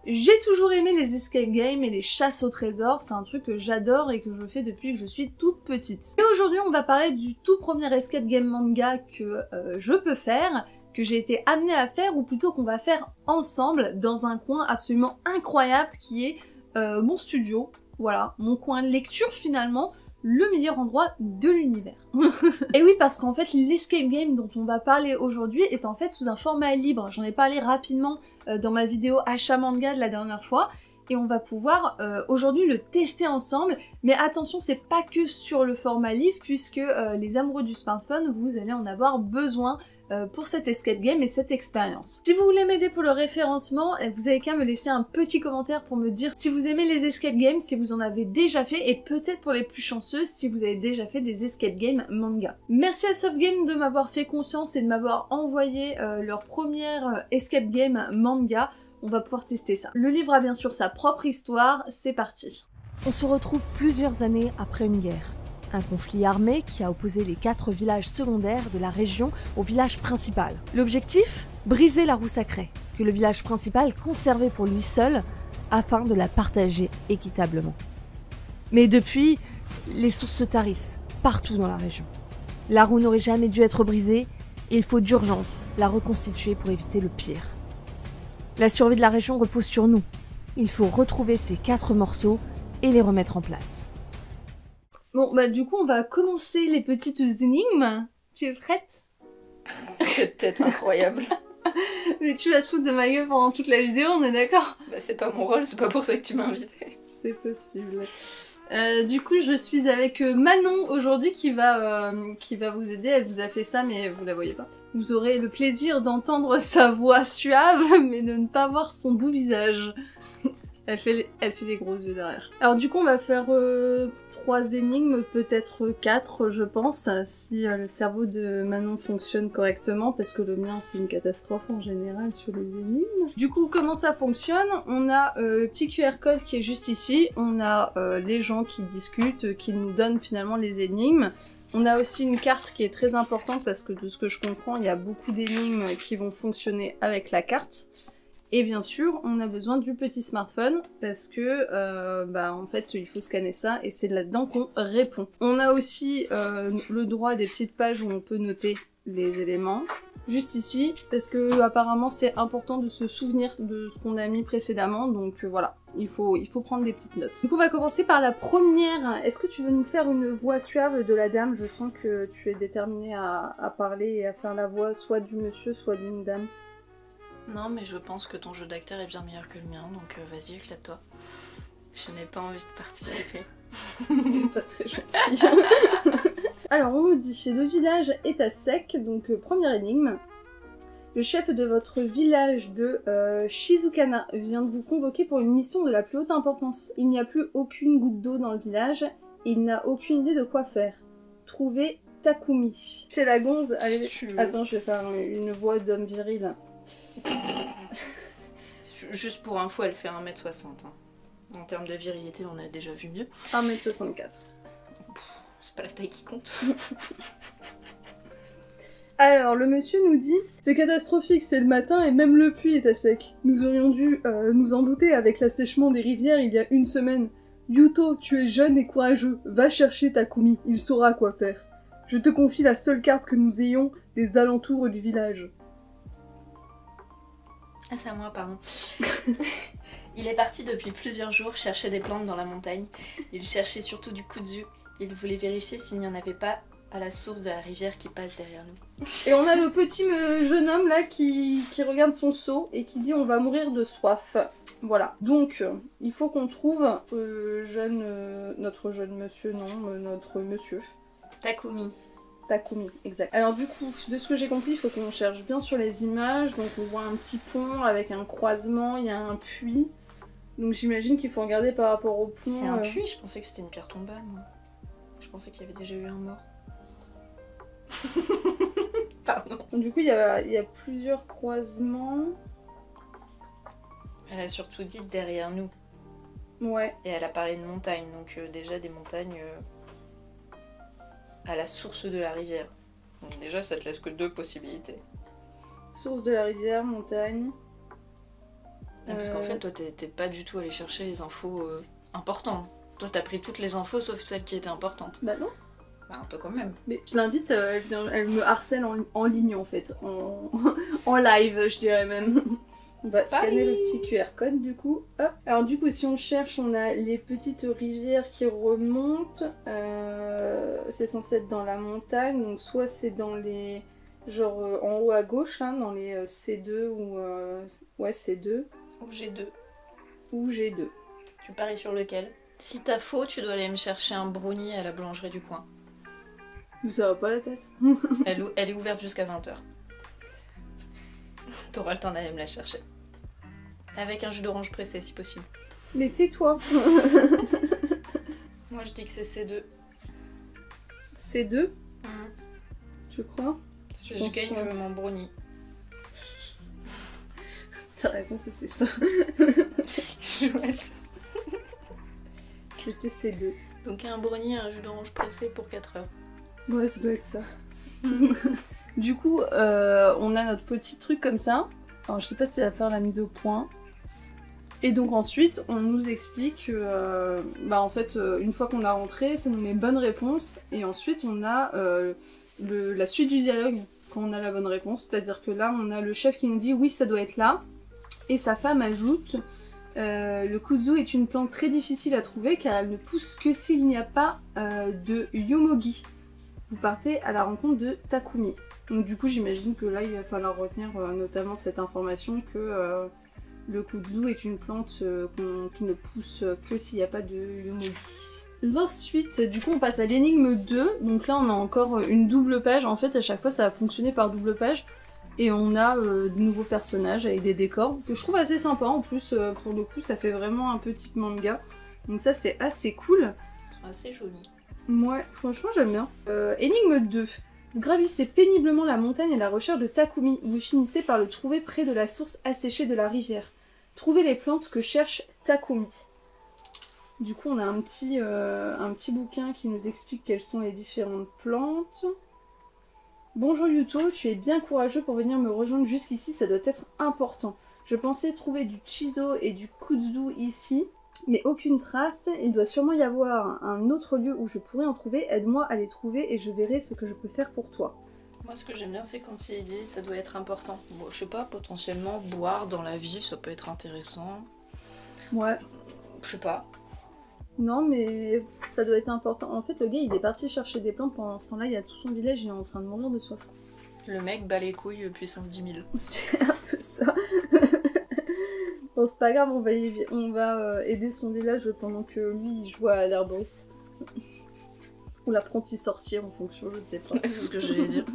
J'ai toujours aimé les escape games et les chasses au trésor, c'est un truc que j'adore et que je fais depuis que je suis toute petite. Et aujourd'hui on va parler du tout premier escape game manga que je peux faire, que j'ai été amenée à faire, ou plutôt qu'on va faire ensemble dans un coin absolument incroyable qui est mon studio, voilà, mon coin de lecture finalement, le meilleur endroit de l'univers. Et oui, parce qu'en fait, l'escape game dont on va parler aujourd'hui est en fait sous un format libre. J'en ai parlé rapidement dans ma vidéo achat manga de la dernière fois, et on va pouvoir aujourd'hui le tester ensemble. Mais attention, c'est pas que sur le format livre, puisque les amoureux du smartphone, vous allez en avoir besoin pour cet escape game et cette expérience. Si vous voulez m'aider pour le référencement, vous avez qu'à me laisser un petit commentaire pour me dire si vous aimez les escape games, si vous en avez déjà fait, et peut-être pour les plus chanceux, si vous avez déjà fait des escape games manga. Merci à Softgame de m'avoir fait confiance et de m'avoir envoyé leur première escape game manga. On va pouvoir tester ça. Le livre a bien sûr sa propre histoire, c'est parti. On se retrouve plusieurs années après une guerre. Un conflit armé qui a opposé les 4 villages secondaires de la région au village principal. L'objectif ? Briser la roue sacrée, que le village principal conservait pour lui seul, afin de la partager équitablement. Mais depuis, les sources se tarissent, partout dans la région. La roue n'aurait jamais dû être brisée, et il faut d'urgence la reconstituer pour éviter le pire. La survie de la région repose sur nous. Il faut retrouver ces 4 morceaux et les remettre en place. Bon, bah du coup, on va commencer les petites énigmes. Tu es prête? C'est peut-être incroyable. Mais tu vas te foutre de ma gueule pendant toute la vidéo, on est d'accord? Bah c'est pas mon rôle, c'est pas pour ça que tu m'as invité. C'est possible. Du coup, je suis avec Manon aujourd'hui qui va vous aider. Elle vous a fait ça, mais vous la voyez pas. Vous aurez le plaisir d'entendre sa voix suave, mais de ne pas voir son doux visage. Elle fait les gros yeux derrière. Alors du coup, on va faire 3 énigmes, peut-être 4, je pense, si le cerveau de Manon fonctionne correctement, parce que le mien, c'est une catastrophe en général sur les énigmes. Du coup, comment ça fonctionne? On a le petit QR code qui est juste ici, on a les gens qui discutent, qui nous donnent finalement les énigmes. On a aussi une carte qui est très importante, parce que de ce que je comprends, il y a beaucoup d'énigmes qui vont fonctionner avec la carte. Et bien sûr, on a besoin du petit smartphone parce que, en fait, il faut scanner ça et c'est là-dedans qu'on répond. On a aussi le droit à des petites pages où on peut noter les éléments. Juste ici, parce que apparemment c'est important de se souvenir de ce qu'on a mis précédemment, donc voilà, il faut prendre des petites notes. Du coup, on va commencer par la première. Est-ce que tu veux nous faire une voix suave de la dame? Je sens que tu es déterminée à parler et à faire la voix soit du monsieur, soit d'une dame. Non, mais je pense que ton jeu d'acteur est bien meilleur que le mien, donc vas-y, éclate-toi. Je n'ai pas envie de participer. C'est pas très gentil. Alors, on nous dit, le village est à sec, donc première énigme. Le chef de votre village de Shizukana vient de vous convoquer pour une mission de la plus haute importance. Il n'y a plus aucune goutte d'eau dans le village, et il n'a aucune idée de quoi faire. Trouvez Takumi. Fais la gonze, allez. Attends, je vais faire une voix d'homme viril. Juste pour info, elle fait 1m60. Hein. En termes de virilité, on a déjà vu mieux. 1m64. C'est pas la taille qui compte. Alors, le monsieur nous dit « C'est catastrophique, c'est le matin et même le puits est à sec. Nous aurions dû nous en douter avec l'assèchement des rivières il y a une semaine. Yuto, tu es jeune et courageux. Va chercher Takumi, il saura quoi faire. Je te confie la seule carte que nous ayons des alentours du village. » Ah, c'est à moi, pardon. Il est parti depuis plusieurs jours chercher des plantes dans la montagne. Il cherchait surtout du kudzu. Il voulait vérifier s'il n'y en avait pas à la source de la rivière qui passe derrière nous. Et on a le petit jeune homme là qui regarde son seau et qui dit on va mourir de soif. Voilà. Donc, il faut qu'on trouve notre jeune monsieur, notre monsieur. Takumi. Takumi, exact. Alors du coup, de ce que j'ai compris, il faut qu'on cherche bien sur les images. Donc on voit un petit pont avec un croisement, il y a un puits. Donc j'imagine qu'il faut regarder par rapport au pont. C'est un puits? Je pensais que c'était une pierre tombale, moi. Je pensais qu'il y avait déjà eu un mort. Pardon. Donc, du coup, il y a plusieurs croisements. Elle a surtout dit derrière nous. Ouais. Et elle a parlé de montagnes, donc déjà des montagnes à la source de la rivière. Donc déjà, ça te laisse que 2 possibilités. Source de la rivière, montagne. Parce qu'en fait, toi, t'es pas du tout allé chercher les infos importantes. Toi, t'as pris toutes les infos sauf celles qui étaient importantes. Bah non. Bah, un peu quand même. Mais je l'invite, elle me harcèle en ligne en fait, en live je dirais même. On va scanner le petit QR code du coup. Hop. Alors du coup si on cherche, on a les petites rivières qui remontent. C'est censé être dans la montagne, donc soit c'est dans les... genre en haut à gauche, là, dans les C2 ou... ouais C2. Ou G2. Ou G2. Tu paries sur lequel? Si t'as faux, tu dois aller me chercher un brownie à la boulangerie du coin. Mais ça va pas la tête. Elle est ouverte jusqu'à 20h. T'auras le temps d'aller me la chercher. Avec un jus d'orange pressé si possible. Mais tais-toi. Moi je dis que c'est C2. C2 Tu crois? Si je gagne, je veux mon brownie. T'as raison, c'était ça. Chouette. C'était C2. Donc un brownie et un jus d'orange pressé pour 4 heures. Ouais, ça doit être ça. Du coup, on a notre petit truc comme ça. Alors, je sais pas si elle va faire la mise au point. Et donc ensuite, on nous explique en fait, une fois qu'on a rentré, ça nous met bonne réponse. Et ensuite, on a la suite du dialogue quand on a la bonne réponse. C'est-à-dire que là, on a le chef qui nous dit oui, ça doit être là. Et sa femme ajoute le kudzu est une plante très difficile à trouver car elle ne pousse que s'il n'y a pas de yomogi. Vous partez à la rencontre de Takumi. Donc du coup j'imagine que là il va falloir retenir notamment cette information que le kudzu est une plante qui ne pousse que s'il n'y a pas de yomogi. Ensuite, du coup on passe à l'énigme 2, donc là on a encore une double page, en fait à chaque fois ça a fonctionné par double page, et on a de nouveaux personnages avec des décors, que je trouve assez sympa en plus, pour le coup ça fait vraiment un peu type manga, donc ça c'est assez cool. Ils sont assez jolis. Ouais, franchement j'aime bien. Énigme 2. Vous gravissez péniblement la montagne à la recherche de Takumi. Vous finissez par le trouver près de la source asséchée de la rivière. Trouvez les plantes que cherche Takumi. Du coup on a un petit bouquin qui nous explique quelles sont les différentes plantes. Bonjour Yuto, tu es bien courageux pour venir me rejoindre jusqu'ici, ça doit être important. Je pensais trouver du chizo et du kudzu ici. Mais aucune trace, il doit sûrement y avoir un autre lieu où je pourrais en trouver, aide-moi à les trouver et je verrai ce que je peux faire pour toi. Moi ce que j'aime bien c'est quand il dit ça doit être important. Bon, je sais pas, potentiellement boire dans la vie ça peut être intéressant. Ouais. Je sais pas. Non mais ça doit être important. En fait le gars il est parti chercher des plantes, pendant ce temps-là il y a tout son village, il est en train de mourir de soif. Le mec bat les couilles puissance 10 000. C'est un peu ça. Bon, c'est pas grave, on va aider son village pendant que lui il joue à l'herboriste. Ou l'apprenti sorcier en fonction, je ne sais pas. C'est ce que j'allais dire.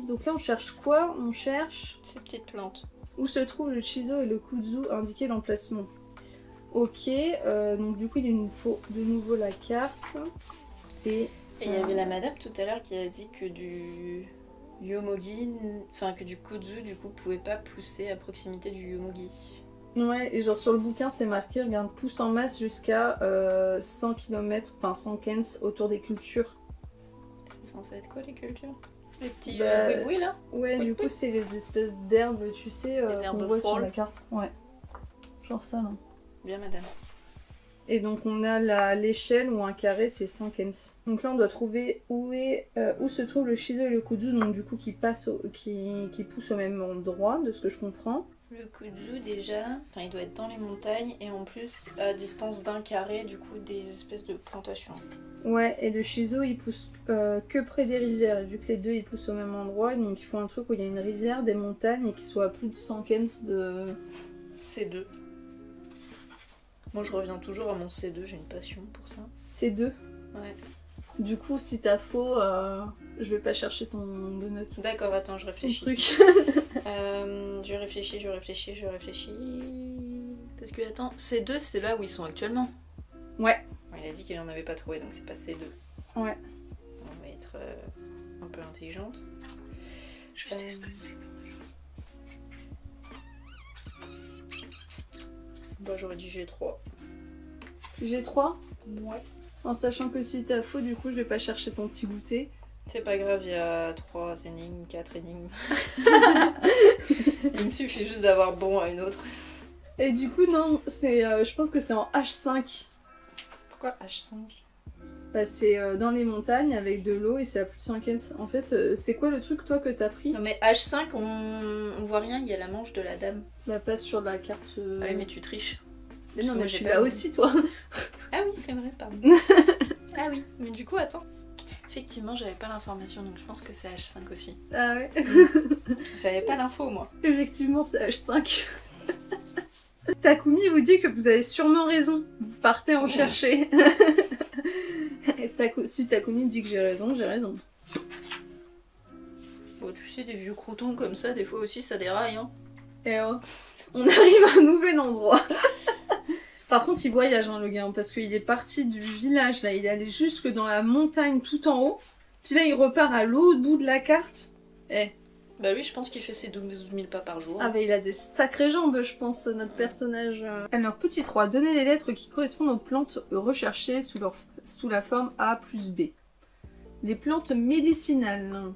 Donc là on cherche quoi? On cherche... Ces petites plantes. Où se trouvent le chizo et le kudzu, indiquer l'emplacement. Ok, donc du coup il nous faut de nouveau la carte. Et il y avait la madame tout à l'heure qui a dit que du yomogi, enfin que du kudzu du coup pouvait pas pousser à proximité du yomogi. Ouais, et genre sur le bouquin c'est marqué, regarde, pousse en masse jusqu'à 100 km, enfin 100 kens autour des cultures. C'est censé être quoi les cultures? Les petits oui là? Ouais, du coup c'est les espèces d'herbes, tu sais, qu'on voit sur la carte. Ouais, genre ça là. Bien madame. Et donc on a l'échelle où un carré c'est 100 kens. Donc là on doit trouver où se trouve le shizo et le kudzu, donc du coup qui poussent au même endroit, de ce que je comprends. Le kudzu déjà, enfin il doit être dans les montagnes et en plus à distance d'un carré du coup des espèces de plantations. Ouais, et le shizo il pousse que près des rivières, et vu que les deux ils poussent au même endroit, donc il faut un truc où il y a une rivière, des montagnes et qui soit à plus de 100 kens de... C2. Moi je reviens toujours à mon C2, j'ai une passion pour ça. C2 Ouais. Du coup si t'as faux, je vais pas chercher ton donut. D'accord, attends, je réfléchis. Ton truc. Je réfléchis. Parce que attends, C2 c'est là où ils sont actuellement. Ouais. Il a dit qu'il en avait pas trouvé donc c'est pas C2. Ouais. On va être un peu intelligente. Je sais ce que c'est. Bah j'aurais dit G3. G3 Ouais. En sachant que si t'as faux, du coup je vais pas chercher ton petit goûter. C'est pas grave, il y a 3 énigmes, 4 énigmes. Il me suffit juste d'avoir bon à une autre. Et du coup, non, c'est, je pense que c'est en H5. Pourquoi H5? Bah, c'est dans les montagnes avec de l'eau et c'est à plus de 5 S. En fait, c'est quoi le truc, toi, que t'as pris? Non mais H5, on voit rien, il y a la manche de la dame. Bah, pas sur la carte. Ah oui, mais tu triches. Mais non, Parce que moi, mais j'ai tu pas l'as vu. aussi, toi. Ah oui, c'est vrai, pardon. Ah oui, mais du coup, attends. Effectivement, j'avais pas l'information, donc je pense que c'est H5 aussi. Ah ouais. J'avais pas l'info, moi. Effectivement, c'est H5. Takumi vous dit que vous avez sûrement raison. Vous partez en chercher. Et si Takumi dit que j'ai raison, j'ai raison. Bon, tu sais, des vieux croutons comme ça, des fois aussi, ça déraille, hein. Et oh, on arrive à un nouvel endroit. Par contre, il voyage, hein, le gars, parce qu'il est parti du village, là, il est allé jusque dans la montagne tout en haut. Puis là, il repart à l'autre bout de la carte. Eh. Bah lui, je pense qu'il fait ses 12 000 pas par jour. Ah bah il a des sacrées jambes, je pense, notre personnage. Alors, petit 3, donnez les lettres qui correspondent aux plantes recherchées sous la forme A plus B. Les plantes médicinales.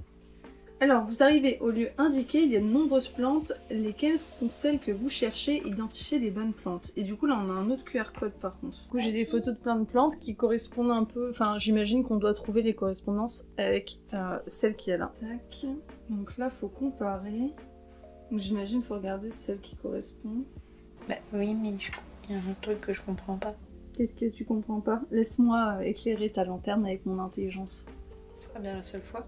Alors, vous arrivez au lieu indiqué, il y a de nombreuses plantes. Lesquelles sont celles que vous cherchez? Identifiez les bonnes plantes. Et du coup, là, on a un autre QR code, par contre. Du coup, j'ai des photos de plein de plantes qui correspondent un peu... Enfin, j'imagine qu'on doit trouver les correspondances avec celle qui est là. Tac. Donc là, faut comparer. Donc j'imagine qu'il faut regarder celle qui correspond. Bah oui, mais il y a un truc que je comprends pas. Qu'est-ce que tu comprends pas? Laisse-moi éclairer ta lanterne avec mon intelligence. Ce sera bien la seule fois.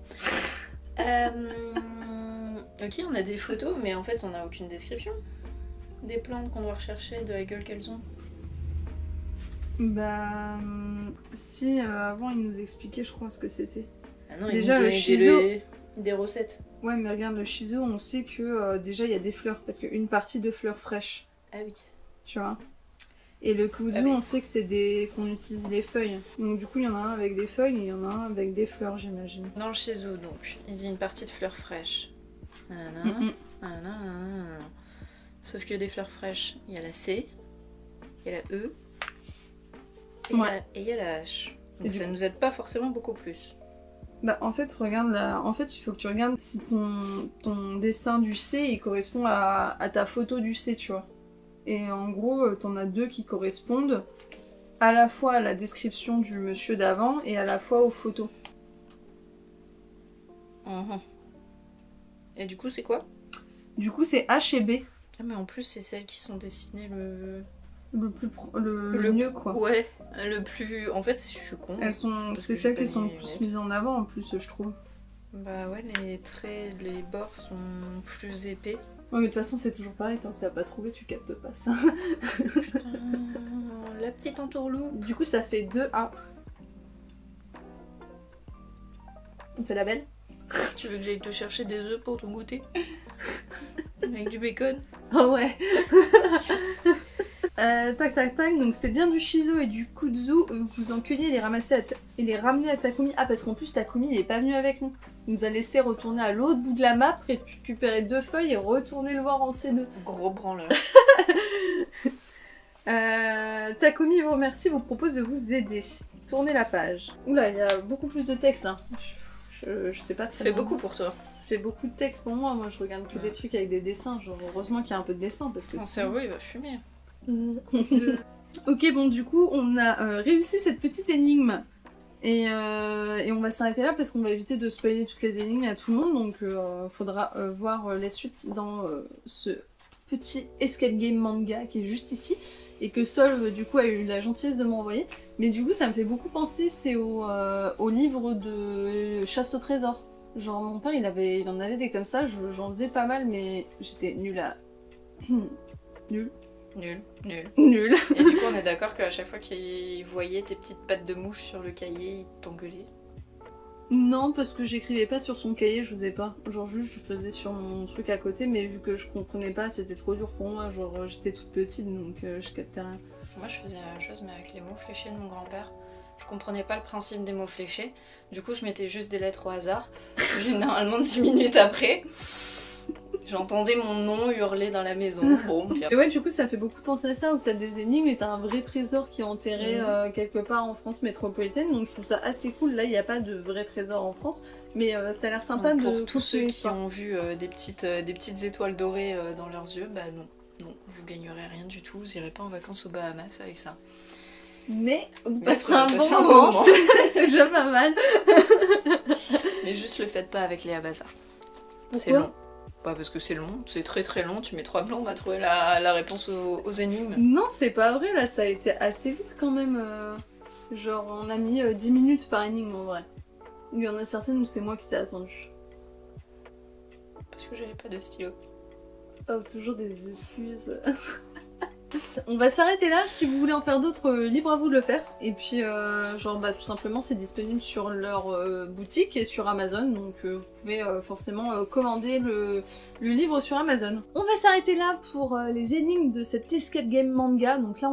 Ok, on a des photos, mais en fait, on n'a aucune description des plantes qu'on doit rechercher, de la gueule qu'elles ont. Bah... si, avant, il nous expliquait, je crois, ce que c'était. Ah non, Déjà, ils nous le donnaient shiso... des recettes. Ouais, mais regarde, le shiso, on sait que déjà, il y a des fleurs, parce qu'une partie de fleurs fraîches, Ah oui. tu vois. Et le kuzu, oui. on sait que c'est qu'on utilise les feuilles. Donc du coup, il y en a un avec des feuilles et il y en a un avec des fleurs, j'imagine. Dans le shiso, donc, il dit une partie de fleurs fraîches. Nanana, nanana. Sauf que des fleurs fraîches, il y a la C, il y a la E, et Ouais. il y a la H. Et Donc du ça coup- nous aide pas forcément beaucoup plus. Bah en fait, regarde là. En fait, il faut que tu regardes si ton dessin du C, il correspond à ta photo du C, tu vois. Et en gros, t'en as deux qui correspondent à la fois à la description du monsieur d'avant et à la fois aux photos. Mhm. Et du coup, c'est quoi? Du coup, c'est H et B. Ah, mais en plus, c'est celles qui sont dessinées Le mieux, quoi. Ouais, le plus. En fait, je suis con. C'est que celles j'ai qui pas sont mis le les plus lunettes. mises en avant, en plus, je trouve. Bah ouais, les traits, les bords sont plus épais. Ouais, mais de toute façon, c'est toujours pareil. Tant que t'as pas trouvé, tu captes pas ça. Putain, la petite entourloupe. Du coup, ça fait 2A. On fait la belle? Tu veux que j'aille te chercher des œufs pour ton goûter? Avec du bacon? Ah ouais. Tac tac tac, donc c'est bien du shiso et du kudzu, vous en cueillez et les ramassez et les ramenez à Takumi. Ah parce qu'en plus Takumi il est pas venu avec nous. Il nous a laissé retourner à l'autre bout de la map, récupérer 2 feuilles et retourner le voir en C2. Gros branleur. Takumi vous remercie, vous propose de vous aider. Tournez la page. Oula, il y a beaucoup plus de texte hein. Je sais pas très Ça fait bien. beaucoup pour toi. Ça fait beaucoup de texte pour moi, je regarde que des trucs avec des dessins, genre heureusement qu'il y a un peu de dessin parce que Mon sinon- cerveau il va fumer. Ok, bon, du coup, on a réussi cette petite énigme. Et on va s'arrêter là parce qu'on va éviter de spoiler toutes les énigmes à tout le monde. Donc, faudra voir les suites dans ce petit escape game manga qui est juste ici. Et que Sol, du coup, a eu la gentillesse de m'envoyer. Mais du coup, ça me fait beaucoup penser, c'est au livre de Chasse au trésor. Genre, mon père, il en avait des comme ça. J'en faisais pas mal, mais j'étais nulle à... Nulle. Nul, nul. Nulle. Et du coup, on est d'accord qu'à chaque fois qu'il voyait tes petites pattes de mouche sur le cahier, il t'engueulait. Non, parce que j'écrivais pas sur son cahier, je faisais pas. Genre juste je faisais sur mon truc à côté, mais vu que je comprenais pas, c'était trop dur pour moi. Genre j'étais toute petite, donc je captais rien. Moi, je faisais la même chose, mais avec les mots fléchés de mon grand-père. Je comprenais pas le principe des mots fléchés. Du coup, je mettais juste des lettres au hasard. Généralement, 10 minutes après, j'entendais mon nom hurler dans la maison. Bon, puis Et ouais, du coup, ça fait beaucoup penser à ça, où t'as des énigmes et t'as un vrai trésor qui est enterré quelque part en France métropolitaine. Donc je trouve ça assez cool. Là, il n'y a pas de vrai trésor en France, mais ça a l'air sympa pour de tous ceux continuer qui l'histoire. ont vu des petites étoiles dorées dans leurs yeux, bah non. Non, vous vous gagnerez rien du tout, vous irez pas en vacances aux Bahamas avec ça. Mais vous Mais passerez vous un allez bon passer un bon moment, moment. c'est déjà pas mal. Mais juste le faites pas avec Léa Bazar. C'est Pourquoi long. Pas parce que c'est long, c'est très très long, tu mets 3 plombs à trouver la réponse aux énigmes. Non, c'est pas vrai, là, ça a été assez vite quand même. Genre, on a mis 10 minutes par énigme en vrai. Il y en a certaines où c'est moi qui t'ai attendu. Parce que j'avais pas de stylo. Oh, toujours des excuses. On va s'arrêter là, si vous voulez en faire d'autres, libre à vous de le faire. Et puis, genre, bah, tout simplement, c'est disponible sur leur boutique et sur Amazon, donc vous pouvez forcément commander le livre sur Amazon. On va s'arrêter là pour les énigmes de cet escape game manga. Donc là,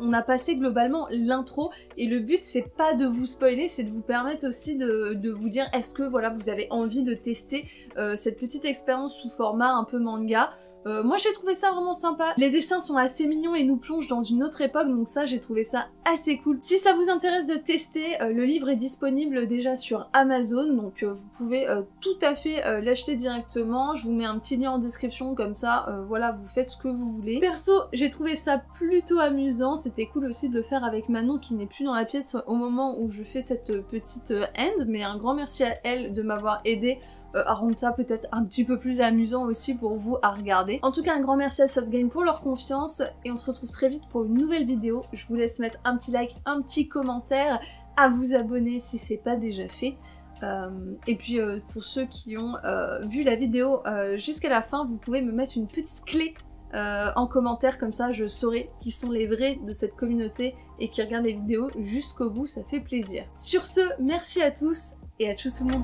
on a passé globalement l'intro, et le but, c'est pas de vous spoiler, c'est de vous permettre aussi de vous dire est-ce que, voilà, vous avez envie de tester cette petite expérience sous format un peu manga. Moi j'ai trouvé ça vraiment sympa, les dessins sont assez mignons et nous plongent dans une autre époque, donc ça j'ai trouvé ça assez cool. Si ça vous intéresse de tester, le livre est disponible déjà sur Amazon, donc vous pouvez tout à fait l'acheter directement, je vous mets un petit lien en description, comme ça voilà, vous faites ce que vous voulez. Perso, j'ai trouvé ça plutôt amusant, c'était cool aussi de le faire avec Manon qui n'est plus dans la pièce au moment où je fais cette petite end, mais un grand merci à elle de m'avoir aidé à rendre ça peut-être un petit peu plus amusant aussi pour vous à regarder. En tout cas, un grand merci à Softgame pour leur confiance, et on se retrouve très vite pour une nouvelle vidéo. Je vous laisse mettre un petit like, un petit commentaire, à vous abonner si c'est pas déjà fait. Et puis pour ceux qui ont vu la vidéo jusqu'à la fin, vous pouvez me mettre une petite clé en commentaire, comme ça je saurai qui sont les vrais de cette communauté et qui regardent les vidéos jusqu'au bout, ça fait plaisir. Sur ce, merci à tous et à tchuss tout le monde.